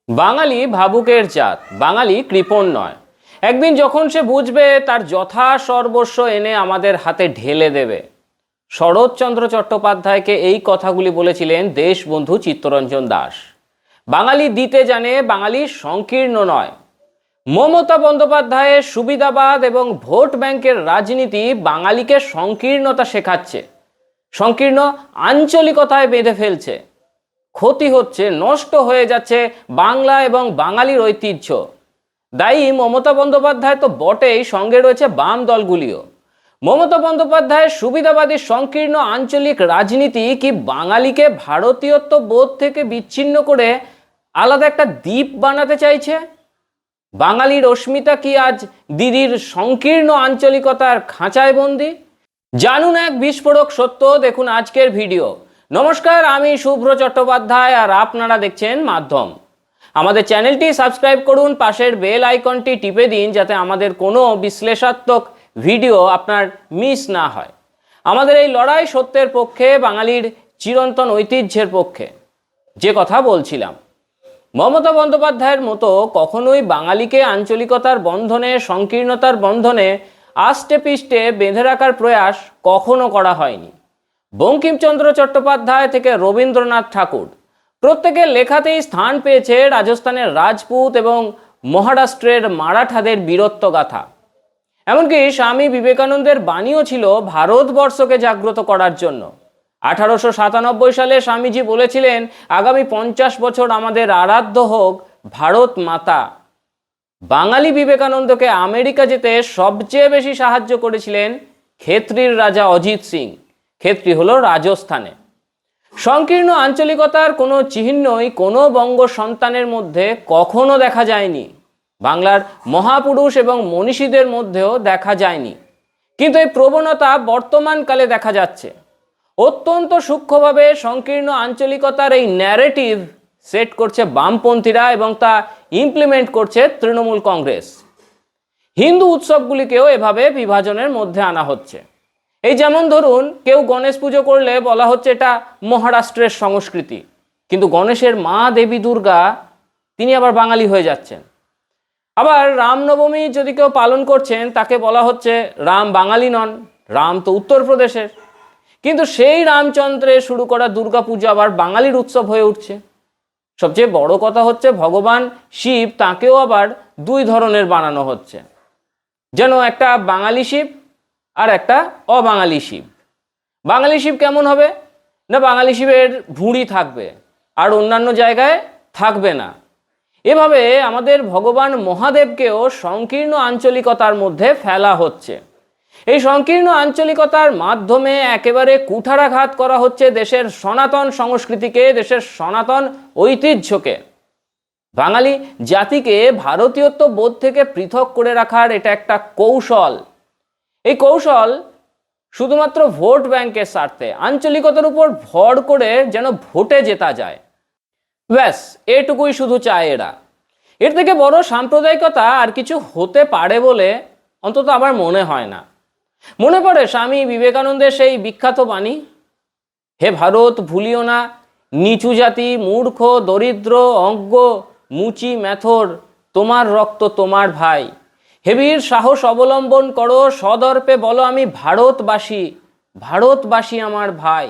বাঙালি ভাবুকের জাত, বাঙালি কৃপণ নয়। একদিন যখন সে বুঝবে, তার যথা সর্বস্ব এনে আমাদের হাতে ঢেলে দেবে। শরৎচন্দ্র চট্টোপাধ্যায়কে এই কথাগুলি বলেছিলেন দেশবন্ধু চিত্তরঞ্জন দাস। বাঙালি দিতে জানে, বাঙালি সংকীর্ণ নয়। মমতা বন্দ্যোপাধ্যায়ের সুবিধাবাদ এবং ভোট ব্যাংকের রাজনীতি বাঙালিকে সংকীর্ণতা শেখাচ্ছে, সংকীর্ণ আঞ্চলিকতায় বেঁধে ফেলছে। ক্ষতি হচ্ছে, নষ্ট হয়ে যাচ্ছে বাংলা এবং বাঙালির ঐতিহ্য। দায়ী মমতা বন্দ্যোপাধ্যায় তো বটেই, সঙ্গে রয়েছে বাম দলগুলিও। মমতা বন্দ্যোপাধ্যায়ের সুবিধাবাদী সংকীর্ণ আঞ্চলিক রাজনীতি কি বাঙালিকে ভারতীয়ত্ব বোধ থেকে বিচ্ছিন্ন করে আলাদা একটা দ্বীপ বানাতে চাইছে? বাঙালির অস্মিতা কি আজ দিদির সংকীর্ণ আঞ্চলিকতার খাঁচায় বন্দি? জানুন এক বিস্ফোরক সত্য, দেখুন আজকের ভিডিও। নমস্কার, আমি শুভ্র চট্টোপাধ্যায় আর আপনারা দেখছেন মাধ্যম। আমাদের চ্যানেলটি সাবস্ক্রাইব করুন, পাশের বেল আইকনটি টিপে দিন যাতে আমাদের কোনো বিশ্লেষণাত্মক ভিডিও আপনার মিস না হয়। আমাদের এই লড়াই সত্যের পক্ষে, বাঙালির চিরন্তন ঐতিহ্যের পক্ষে। যে কথা বলছিলাম, মমতা বন্দ্যোপাধ্যায়ের মতো কখনোই বাঙালিকে আঞ্চলিকতার বন্ধনে, সংকীর্ণতার বন্ধনে আষ্টে পিষ্টে বেঁধে রাখার প্রয়াস কখনো করা হয়নি। বঙ্কিমচন্দ্র চট্টোপাধ্যায় থেকে রবীন্দ্রনাথ ঠাকুর প্রত্যেকের লেখাতেই স্থান পেয়েছে রাজস্থানের রাজপুত এবং মহারাষ্ট্রের মারাঠাদের বীরত্ব গাথা। এমনকি স্বামী বিবেকানন্দের বাণীও ছিল ভারতবর্ষকে জাগ্রত করার জন্য। 1897 সালে স্বামীজি বলেছিলেন, আগামী 50 বছর আমাদের আরাধ্য হোক ভারত মাতা। বাঙালি বিবেকানন্দকে আমেরিকা যেতে সবচেয়ে বেশি সাহায্য করেছিলেন খেতড়ির রাজা অজিত সিং। খেতড়ি হলো রাজস্থানে। সংকীর্ণ আঞ্চলিকতার কোনো চিহ্নই কোনো বঙ্গ সন্তানের মধ্যে কখনো দেখা যায়নি। বাংলার মহাপুরুষ এবং মনীষীদের মধ্যেও দেখা যায়নি, কিন্তু এই প্রবণতা বর্তমানকালে দেখা যাচ্ছে। অত্যন্ত সূক্ষ্মভাবে সংকীর্ণ আঞ্চলিকতার এই ন্যারেটিভ সেট করছে বামপন্থীরা এবং তা ইমপ্লিমেন্ট করছে তৃণমূল কংগ্রেস। হিন্দু উৎসবগুলিকেও এভাবে বিভাজনের মধ্যে আনা হচ্ছে। এই যেমন ধরুন, কেউ গণেশ পুজো করলে বলা হচ্ছে এটা মহারাষ্ট্রের সংস্কৃতি, কিন্তু গণেশের মা দেবী দুর্গা তিনি আবার বাঙালি হয়ে যাচ্ছেন। আবার রামনবমী যদি কেউ পালন করছেন, তাকে বলা হচ্ছে রাম বাঙালি নন, রাম তো উত্তরপ্রদেশের। কিন্তু সেই রামচন্দ্রের শুরু করা দুর্গাপূজা আবার বাঙালির উৎসব হয়ে উঠছে। সবচেয়ে বড় কথা হচ্ছে, ভগবান শিব তাকেও আবার দুই ধরনের বানানো হচ্ছে, যেন একটা বাঙালি শিব আর একটা অবাঙালি শিব। বাঙালি শিব কেমন হবে না, বাঙালি শিবের ভুঁড়ি থাকবে আর অন্যান্য জায়গায় থাকবে না। এভাবে আমাদের ভগবান মহাদেবকেও সংকীর্ণ আঞ্চলিকতার মধ্যে ফেলা হচ্ছে। এই সংকীর্ণ আঞ্চলিকতার মাধ্যমে একেবারে কুঠারাঘাত করা হচ্ছে দেশের সনাতন সংস্কৃতিকে, দেশের সনাতন ঐতিহ্যকে। বাঙালি জাতিকে ভারতীয়ত্ব বোধ থেকে পৃথক করে রাখার এটা একটা কৌশল। এই কৌশল শুধুমাত্র ভোট ব্যাংকের স্বার্থে, আঞ্চলিকতার উপর ভর করে যেন ভোটে জেতা যায়, ব্যাস এটুকুই শুধু চায় এরা। এর থেকে বড় সাম্প্রদায়িকতা আর কিছু হতে পারে বলে অন্তত আমার মনে হয় না। মনে পড়ে স্বামী বিবেকানন্দের সেই বিখ্যাত বাণী, হে ভারত ভুলিও না নিচু জাতি, মূর্খ, দরিদ্র, অজ্ঞ, মুচি, মেথর, তোমার রক্ত তোমার ভাই। হে বীর, সাহস অবলম্বন করো, সদর্পে বলো আমি ভারতবাসী, ভারতবাসী আমার ভাই।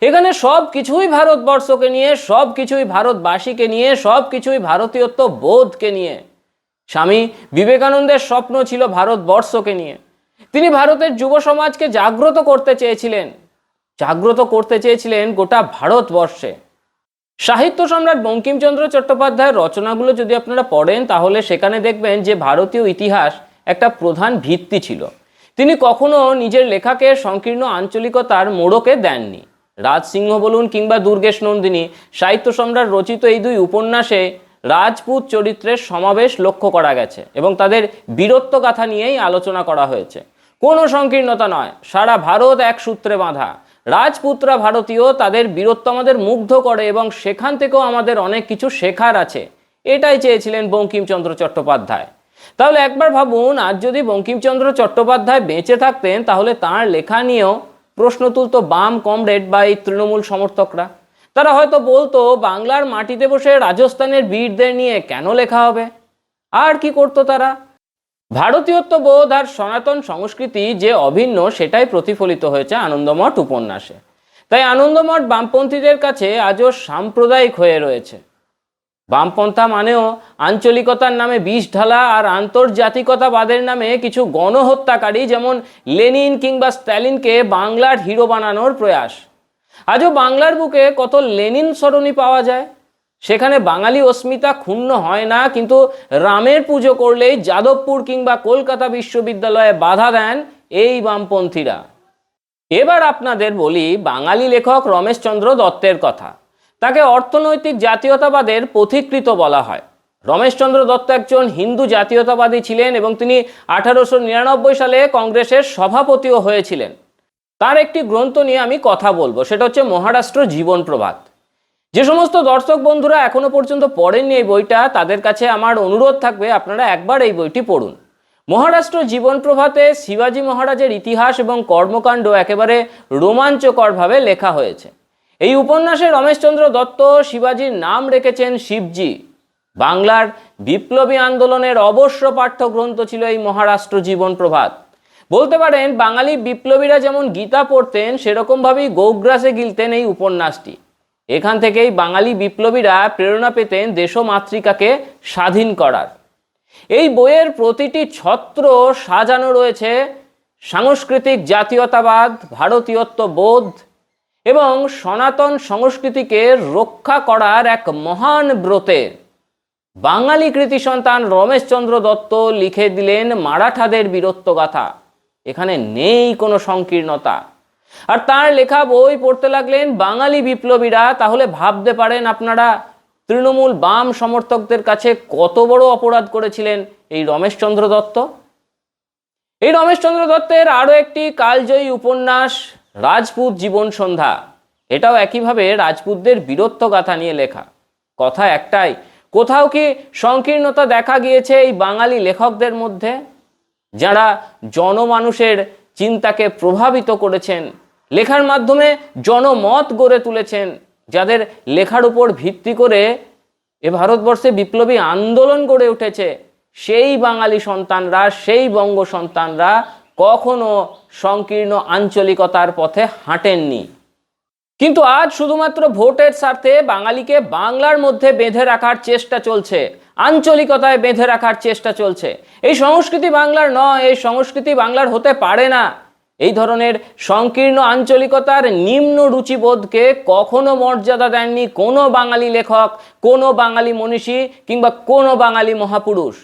এখানে সব কিছুই ভারতবর্ষকে নিয়ে, সব কিছুই ভারতবাসীকে নিয়ে, সব কিছুই ভারতীয়ত্ব বোধকে নিয়ে। স্বামী বিবেকানন্দের স্বপ্ন ছিল ভারতবর্ষকে নিয়ে। তিনি ভারতের যুব সমাজকে জাগ্রত করতে চেয়েছিলেন গোটা ভারতবর্ষে। সাহিত্য সম্রাট বঙ্কিমচন্দ্র চট্টোপাধ্যায়ের রচনাগুলো যদি আপনারা পড়েন, তাহলে সেখানে দেখবেন যে ভারতীয় ইতিহাস একটা প্রধান ভিত্তি ছিল। তিনি কখনো নিজের লেখাকে সংকীর্ণ আঞ্চলিকতার মোড়কে দেননি। রাজসিংহ বলুন কিংবা দুর্গেশ নন্দিনী, সাহিত্য সম্রাট রচিত এই দুই উপন্যাসে রাজপুত চরিত্রের সমাবেশ লক্ষ্য করা গেছে এবং তাদের বীরত্ব গাথা নিয়েই আলোচনা করা হয়েছে। কোনো সংকীর্ণতা নয়, সারা ভারত এক সূত্রে বাঁধা। রাজপুতরা ভারতীয়, তাদের বীরত্ব আমাদের মুগ্ধ করে এবং সেখান থেকেও আমাদের অনেক কিছু শেখার আছে। এটাই চেয়েছিলেন বঙ্কিমচন্দ্র চট্টোপাধ্যায়। তাহলে একবার ভাবুন, আজ যদি বঙ্কিমচন্দ্র চট্টোপাধ্যায় বেঁচে থাকতেন, তাহলে তাঁর লেখা নিয়েও প্রশ্ন তুলত বাম কমরেড বা এই তৃণমূল সমর্থকরা। তারা হয়তো বলতো, বাংলার মাটিতে বসে রাজস্থানের বীরদের নিয়ে কেন লেখা হবে? আর কি করতো তারা? ভারতীয়ত্ব বোধ আর সনাতন সংস্কৃতি যে অভিন্ন, সেটাই প্রতিফলিত হয়েছে আনন্দমঠ উপন্যাসে। তাই আনন্দমঠ বামপন্থীদের কাছে আজও সাম্প্রদায়িক হয়ে রয়েছে। বামপন্থা মানেও আঞ্চলিকতার নামে বিষ ঢালা আর আন্তর্জাতিকতাবাদের নামে কিছু গণহত্যাকারী যেমন লেনিন কিংবা স্ট্যালিনকে বাংলার হিরো বানানোর প্রয়াস। আজও বাংলার বুকে কত লেনিন সরণি পাওয়া যায়, সেখানে বাঙালি অস্মিতা ক্ষুণ্ণ হয় না, কিন্তু রামের পুজো করলেই যাদবপুর কিংবা কলকাতা বিশ্ববিদ্যালয়ে বাধা দেন এই বামপন্থীরা। এবার আপনাদের বলি বাঙালি লেখক রমেশচন্দ্র দত্তের কথা। তাকে অর্থনৈতিক জাতীয়তাবাদের পথিকৃৎ বলা হয়। রমেশচন্দ্র দত্ত একজন হিন্দু জাতীয়তাবাদী ছিলেন এবং তিনি 1899 সালে কংগ্রেসের সভাপতিও হয়েছিলেন। তার একটি গ্রন্থ নিয়ে আমি কথা বলবো, সেটা হচ্ছে মহারাষ্ট্র জীবন প্রভাত। যে সমস্ত দর্শক বন্ধুরা এখনো পর্যন্ত পড়েননি এই বইটা, তাদের কাছে আমার অনুরোধ থাকবে আপনারা একবার এই বইটি পড়ুন। মহারাষ্ট্র জীবন প্রভাতে শিবাজী মহারাজের ইতিহাস এবং কর্মকাণ্ড একেবারে রোমাঞ্চকরভাবে লেখা হয়েছে। এই উপন্যাসে রমেশচন্দ্র দত্ত শিবাজীর নাম রেখেছেন শিবজি। বাংলার বিপ্লবী আন্দোলনের অবশ্য পাঠ্য গ্রন্থ ছিল এই মহারাষ্ট্র জীবন প্রভাত। বলতে পারেন বাঙালি বিপ্লবীরা যেমন গীতা পড়তেন, সেরকমভাবেই গৌগ্রাসে গিলতেন এই উপন্যাসটি। এখান থেকেই বাঙালি বিপ্লবীরা প্রেরণা পেতেন দেশমাতৃকাকে স্বাধীন করার। এই বইয়ের প্রতিটি ছত্র সাজানো রয়েছে সাংস্কৃতিক জাতীয়তাবাদ, ভারতীয়ত্ব বোধ এবং সনাতন সংস্কৃতিকে রক্ষা করার এক মহান ব্রতে। বাঙালি কৃতি সন্তান রমেশচন্দ্র দত্ত লিখে দিলেন মারাঠাদের বীরত্বগাথা। এখানে নেই কোনো সংকীর্ণতা। আর তার লেখা বই পড়তে লাগলেন বাঙালি বিপ্লবীরা। তাহলে ভাবতে পারেন আপনারা তৃণমূল বাম সমর্থকদের কাছে কত বড় অপরাধ করেছিলেন এই রমেশচন্দ্র দত্ত। এই রমেশচন্দ্র দত্তের আরও একটি কালজয়ী উপন্যাস রাজপুত জীবন সন্ধ্যা। এটাও একইভাবে রাজপুতদের বীরত্বগাথা নিয়ে লেখা। কথা একটাই, কোথাও কি সংকীর্ণতা দেখা গিয়েছে এই বাঙালি লেখকদের মধ্যে, যারা জনমানুষের চিন্তাকে প্রভাবিত করেছেন, লেখার মাধ্যমে জনমত গড়ে তুলেছেন, যাদের লেখার উপর ভিত্তি করে এ ভারতবর্ষে বিপ্লবী আন্দোলন গড়ে উঠেছে, সেই বাঙালি সন্তানরা, সেই বঙ্গ সন্তানরা কখনো সংকীর্ণ আঞ্চলিকতার পথে হাঁটেননি। কিন্তু আজ শুধুমাত্র ভোটের স্বার্থে বাঙালিকে বাংলার মধ্যে বেঁধে রাখার চেষ্টা চলছে, আঞ্চলিকতায় বেঁধে রাখার চেষ্টা চলছে। এই সংস্কৃতি বাংলার নয়, এই সংস্কৃতি বাংলার হতে পারে না। এই ধরনের সংকীর্ণ আঞ্চলিকতার নিম্ন রুচিবোধকে কখনো মর্যাদা দেননি কোনো বাঙালি লেখক, কোনো বাঙালি মনীষী কিংবা কোনো বাঙালি মহাপুরুষ।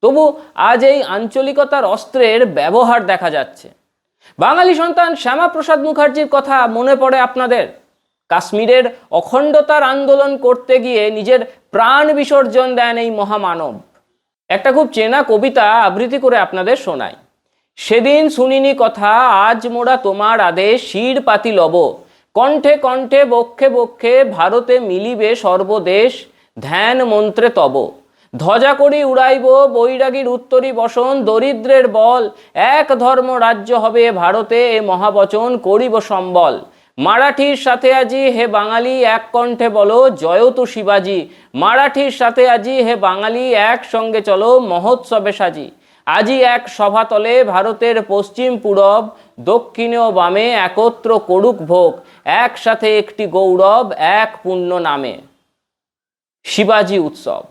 তবু আজ এই আঞ্চলিকতার অস্ত্রের ব্যবহার দেখা যাচ্ছে। বাঙালি সন্তান শ্যামাপ্রসাদ মুখার্জির কথা মনে পড়ে আপনাদের? কাশ্মীরের অখণ্ডতার আন্দোলন করতে গিয়ে নিজের প্রাণ বিসর্জন দেন এই মহামানব। একটা খুব চেনা কবিতা আবৃত্তি করে আপনাদের শোনাই। সেদিন শুনিনি কথা, আজ মোরা তোমার আদেশ, শির পাতি লব, কণ্ঠে কণ্ঠে বক্ষে বক্ষে, ভারতে মিলিবে সর্বদেশ, ধ্যান মন্ত্রে তব, ধ্বজা করি উড়াইব, বৈরাগীর উত্তরী বসন, দরিদ্রের বল, এক ধর্ম রাজ্য হবে ভারতে, এ মহাবচন করিব সম্বল, মারাঠির সাথে আজি হে বাঙালি এক কণ্ঠে বলো, জয়তু শিবাজি, মারাঠির সাথে আজি হে বাঙালি একসঙ্গে চলো, মহোৎসবে সাজি, আজি এক সভাতলে ভারতের পশ্চিম পূরব, দক্ষিণে ও বামে একত্র করুক ভোগ, একসাথে একটি গৌরব এক পুণ্য নামে। শিবাজি উৎসব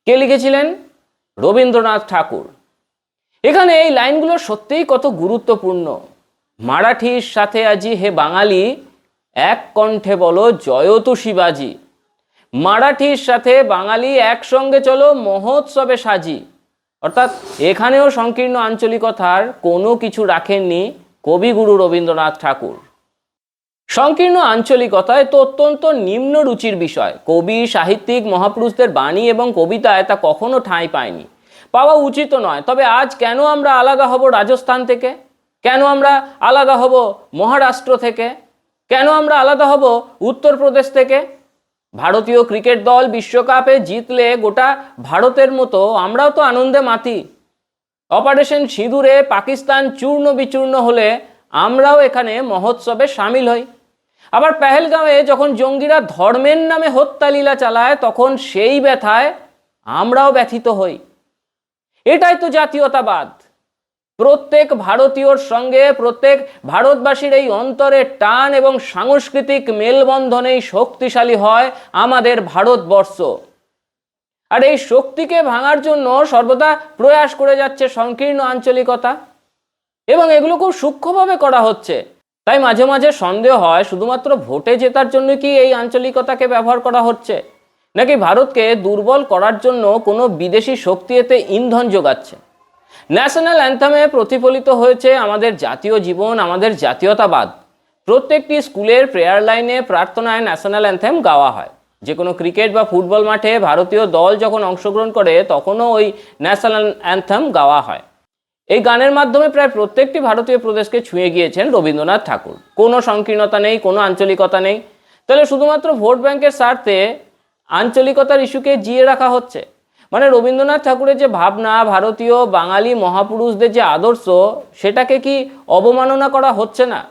কে লিখেছিলেন? রবীন্দ্রনাথ ঠাকুর। এখানে এই লাইনগুলো সত্যিই কত গুরুত্বপূর্ণ। মারাঠির সাথে আজি হে বাঙালি এক কণ্ঠে বলো, জয়তু শিবাজি, মারাঠির সাথে বাঙালি একসঙ্গে চলো, মহোৎসবে সাজি। অর্থাৎ এখানেও সংকীর্ণ আঞ্চলিকতার কোনো কিছু রাখেননি কবিগুরু রবীন্দ্রনাথ ঠাকুর। সংকীর্ণ আঞ্চলিকতায় তো অত্যন্ত নিম্ন রুচির বিষয়। কবি, সাহিত্যিক, মহাপুরুষদের বাণী এবং কবিতায় তা কখনো ঠাঁই পায়নি, পাওয়া উচিত নয়। তবে আজ কেন আমরা আলাদা হব রাজস্থান থেকে? কেন আমরা আলাদা হব মহারাষ্ট্র থেকে? কেন আমরা আলাদা হব উত্তরপ্রদেশ থেকে? ভারতীয় ক্রিকেট দল বিশ্বকাপে জিতলে গোটা ভারতের মতো আমরাও তো আনন্দে মাতি। অপারেশন সিঁদুরে পাকিস্তান চূর্ণ বিচূর্ণ হলে আমরাও এখানে মহোৎসবে সামিল হই। আবার পেহেলগাঁওয়ে যখন জঙ্গিরা ধর্মের নামে হত্যালীলা চালায় তখন সেই ব্যথায় আমরাও ব্যথিত হই। এটাই তো জাতীয়তাবাদ। প্রত্যেক ভারতীয়র সঙ্গে প্রত্যেক ভারতবাসীর এই অন্তরের টান এবং সাংস্কৃতিক মেলবন্ধনেই শক্তিশালী হয় আমাদের ভারতবর্ষ। আর এই শক্তিকে ভাঙার জন্য সর্বদা প্রয়াস করে যাচ্ছে সংকীর্ণ আঞ্চলিকতা, এবং এগুলো খুব সূক্ষ্মভাবে করা হচ্ছে। তাই মাঝে মাঝে সন্দেহ হয় শুধুমাত্র ভোটে জেতার জন্য কি এই আঞ্চলিকতাকে ব্যবহার করা হচ্ছে, নাকি ভারতকে দুর্বল করার জন্য কোনো বিদেশি শক্তি এতে ইন্ধন যোগাচ্ছে। ন্যাশনাল অ্যান্থেমে প্রতিফলিত হয়েছে আমাদের জাতীয় জীবন, আমাদের জাতীয়তাবাদ। প্রত্যেকটি স্কুলের প্রেয়ার লাইনে প্রার্থনায় ন্যাশনাল অ্যান্থেম গাওয়া হয়। যে কোনো ক্রিকেট বা ফুটবল মাঠে ভারতীয় দল যখন অংশগ্রহণ করে তখনও ওই ন্যাশনাল অ্যান্থেম গাওয়া হয়। এই গানের মাধ্যমে প্রায় প্রত্যেকটি ভারতীয় প্রদেশকে ছুঁয়ে গিয়েছেন রবীন্দ্রনাথ ঠাকুর। কোনো সংকীর্ণতা নেই, কোনো আঞ্চলিকতা নেই। তাহলে শুধুমাত্র ভোট ব্যাংকের স্বার্থে আঞ্চলিকতার ইস্যুকে জিয়ে রাখা হচ্ছে। মানে রবীন্দ্রনাথ ঠাকুরের যে ভাবনা, ভারতীয় বাঙালি মহাপুরুষদের যে আদর্শ, সেটাকে কি অবমাননা করা হচ্ছে না?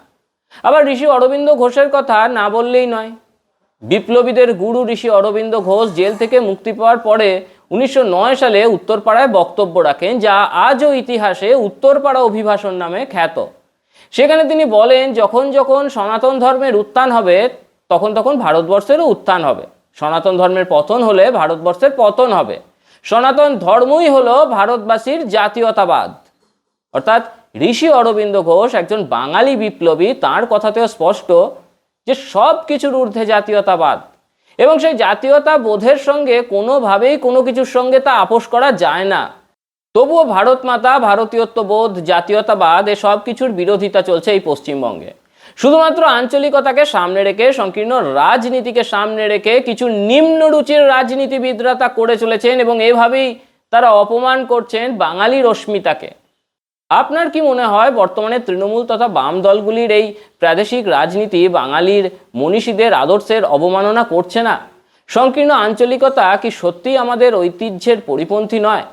আবার ঋষি অরবিন্দ ঘোষের কথা না বললেই নয়। বিপ্লবীদের গুরু ঋষি অরবিন্দ ঘোষ জেল থেকে মুক্তি পাওয়ার পরে 1909 সালে উত্তরপাড়ায় বক্তব্য রাখেন, যা আজও ইতিহাসে উত্তরপাড়া অভিভাষণ নামে খ্যাত। সেখানে তিনি বলেন, যখন যখন সনাতন ধর্মের উত্থান হবে তখন তখন ভারতবর্ষেরও উত্থান হবে। সনাতন ধর্মের পতন হলে ভারতবর্ষের পতন হবে। সনাতন ধর্মই হলো ভারতবাসীর জাতীয়তাবাদ। অর্থাৎ ঋষি অরবিন্দ ঘোষ একজন বাঙালি বিপ্লবী, তাঁর কথাতেও স্পষ্ট যে সব কিছুর ঊর্ধ্বে জাতীয়তাবাদ, এবং সেই জাতীয়তা বোধের সঙ্গে কোনোভাবেই কোনো কিছুর সঙ্গে তা আপোষ করা যায় না। তবুও ভারত মাতা, ভারতীয়ত্ববোধ, জাতীয়তাবাদ এ সব কিছুর বিরোধিতা চলছে এই পশ্চিমবঙ্গে। শুধুমাত্র আঞ্চলিকতাকে সামনে রেখে, সংকীর্ণ রাজনীতিকে সামনে রেখে কিছু নিম্নরুচির রাজনীতিবিদরা তা করে চলেছেন, এবং এভাবেই তারা অপমান করছেন বাঙালির অস্মিতাকে। আপনার কি মনে হয় বর্তমানে তৃণমূল তথা বাম দলগুলির এই প্রাদেশিক রাজনীতি বাঙালির মনীষীদের আদর্শের অবমাননা করছে না? সংকীর্ণ আঞ্চলিকতা কি সত্যিই আমাদের ঐতিহ্যের পরিপন্থী নয়?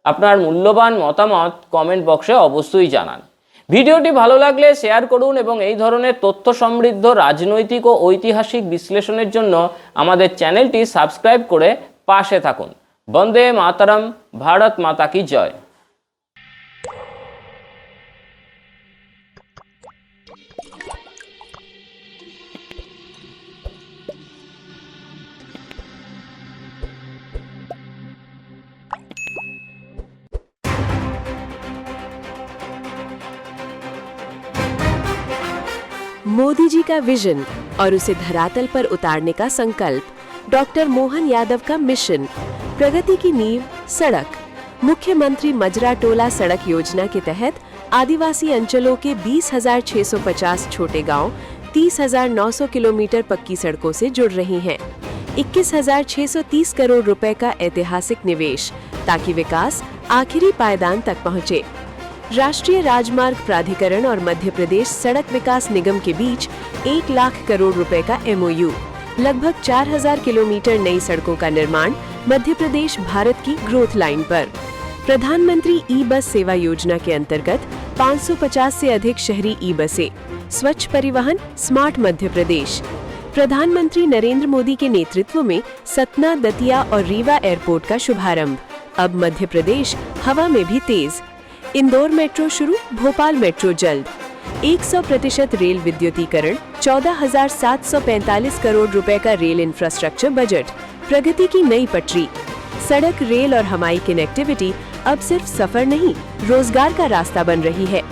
আপনার মূল্যবান মতামত কমেন্ট বক্সে অবশ্যই জানান। ভিডিওটি ভালো লাগলে শেয়ার করুন, এবং এই ধরনের তথ্য সমৃদ্ধ রাজনৈতিক ও ঐতিহাসিক বিশ্লেষণের জন্য আমাদের চ্যানেলটি সাবস্ক্রাইব করে পাশে থাকুন। বন্দে মাতরম, ভারত মাতা কি জয়। मोदी जी का विजन और उसे धरातल पर उतारने का संकल्प, डॉक्टर मोहन यादव का मिशन, प्रगति की नींव सड़क। मुख्यमंत्री मजरा टोला सड़क योजना के तहत आदिवासी अंचलों के 20,650 छोटे गांव 30,900 किलोमीटर पक्की सड़कों से जुड़ रही हैं। 21,630 करोड़ रुपए का ऐतिहासिक निवेश, ताकि विकास आखिरी पायदान तक पहुंचे। राष्ट्रीय राजमार्ग प्राधिकरण और मध्य प्रदेश सड़क विकास निगम के बीच 1 लाख करोड़ रुपए का MOU, लगभग 4,000 किलोमीटर नई सड़कों का निर्माण मध्य प्रदेश भारत की ग्रोथ लाइन पर। प्रधानमंत्री ई-बस सेवा योजना के अंतर्गत 550 से अधिक शहरी ई-बसें, स्वच्छ परिवहन, स्मार्ट मध्य प्रदेश। प्रधानमंत्री नरेंद्र मोदी के नेतृत्व में सतना, दतिया और रीवा एयरपोर्ट का शुभारंभ। अब मध्य प्रदेश हवा में भी तेज। इंदौर मेट्रो शुरू, भोपाल मेट्रो जल्द। 100% रेल विद्युतीकरण, 14,745 करोड़ रुपए का रेल इंफ्रास्ट्रक्चर बजट, प्रगति की नई पटरी। सड़क, रेल और हवाई कनेक्टिविटी अब सिर्फ सफर नहीं, रोजगार का रास्ता बन रही है।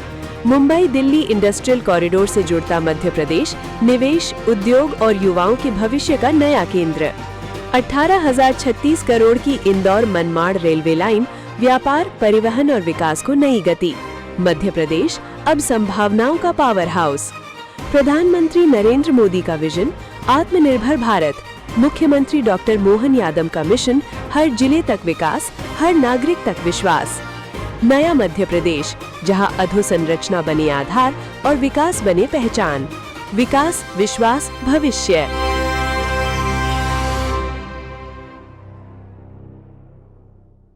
मुंबई दिल्ली इंडस्ट्रियल कॉरिडोर से जुड़ता मध्य प्रदेश निवेश, उद्योग और युवाओं के भविष्य का नया केंद्र। 18,036 करोड़ की इंदौर मनमाड़ रेलवे लाइन, व्यापार, परिवहन और विकास को नई गति। मध्य प्रदेश अब संभावनाओं का पावर हाउस। प्रधानमंत्री नरेंद्र मोदी का विजन आत्मनिर्भर भारत, मुख्यमंत्री डॉक्टर मोहन यादव का मिशन हर जिले तक विकास, हर नागरिक तक विश्वास। नया मध्य प्रदेश, जहां अधोसंरचना बने आधार और विकास बने पहचान। विकास, विश्वास, भविष्य।